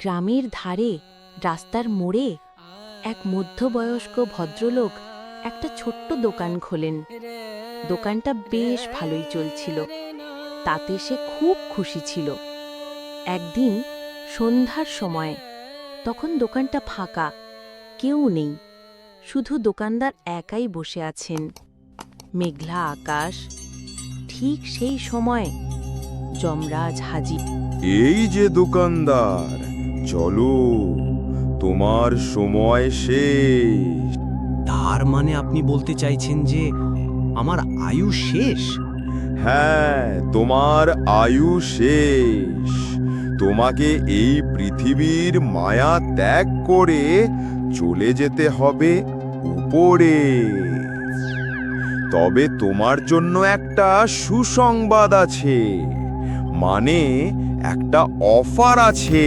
গ্রামের ধারে রাস্তার মোড়ে এক মধ্যবয়স্ক ভদ্রলোক একটা ছোট্ট দোকান খোলেন। দোকানটা বেশ ভালোই চলছিল, তাতে সে খুব খুশি ছিল। একদিন সন্ধ্যার সময়, তখন দোকানটা ফাঁকা, কেউ নেই, শুধু দোকানদার একাই বসে আছেন। মেঘলা আকাশ। ঠিক সেই সময় যমরাজ হাজির। এই যে দোকানদার, চলো, তোমার সময় শেষ। তার মানে আপনি বলতে চাইছেন যে আমার আয়ু শেষ? হ্যাঁ, তোমার আয়ু শেষ। তোমাকে এই পৃথিবীর মায়া ত্যাগ করে চলে যেতে হবে উপরে। তবে তোমার জন্য একটা সুসংবাদ আছে, মানে একটা অফার আছে।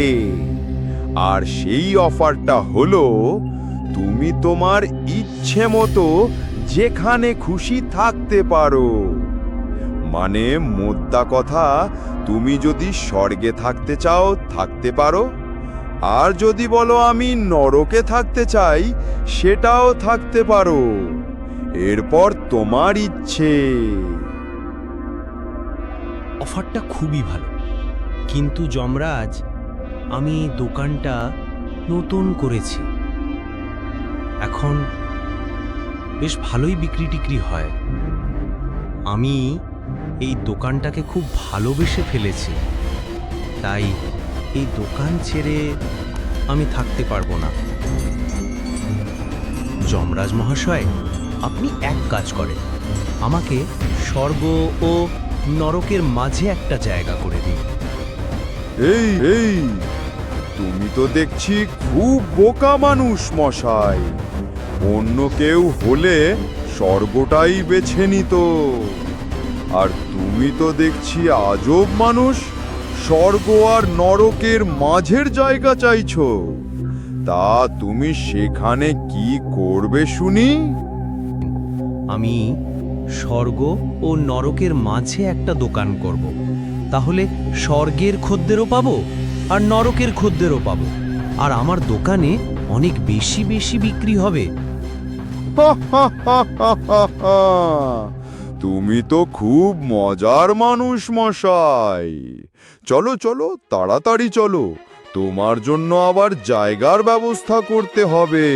আর সেই অফারটা হলো, তুমি তোমার ইচ্ছে মতো যেখানে খুশি থাকতে পারো। মানে মোদ্দা কথা, তুমি যদি স্বর্গে থাকতে চাও থাকতে পারো, আর যদি বলো আমি নরকে থাকতে চাই সেটাও থাকতে পারো। এরপর তোমার ইচ্ছে। অফারটা খুবই ভালো, কিন্তু যমরাজ, আমি দোকানটা নতুন করেছি, এখন বেশ ভালোই বিক্রি টিক্রি হয়। আমি এই দোকানটাকে খুব ভালোবেসে ফেলেছি, তাই এই দোকান ছেড়ে আমি থাকতে পারবো না। যমরাজ মহাশয়, আপনি এক কাজ করেন, আমাকে স্বর্গ ও নরকের মাঝে একটা জায়গা করে দিন। এই এই, তুমি তো দেখছি খুব বোকা মানুষ মশাই। অন্য কেউ হলে স্বর্গটাই বেছে নিত, আর তুমি তো দেখছি আজব মানুষ, স্বর্গ আর নরকের মাঝের জায়গা চাইছো। তা তুমি সেখানে কি করবে শুনি? আমি স্বর্গ ও নরকের মাঝে একটা দোকান করব, তাহলে স্বর্গের খদ্দেরও পাবো আর নরকের খদ্দেরও পাবো, আর আমার দোকানে অনেক বেশি বেশি বিক্রি হবে। তুমি তো খুব মজার মানুষ মশাই। চলো চলো, তাড়াতাড়ি চলো, তোমার জন্য আবার জায়গার ব্যবস্থা করতে হবে।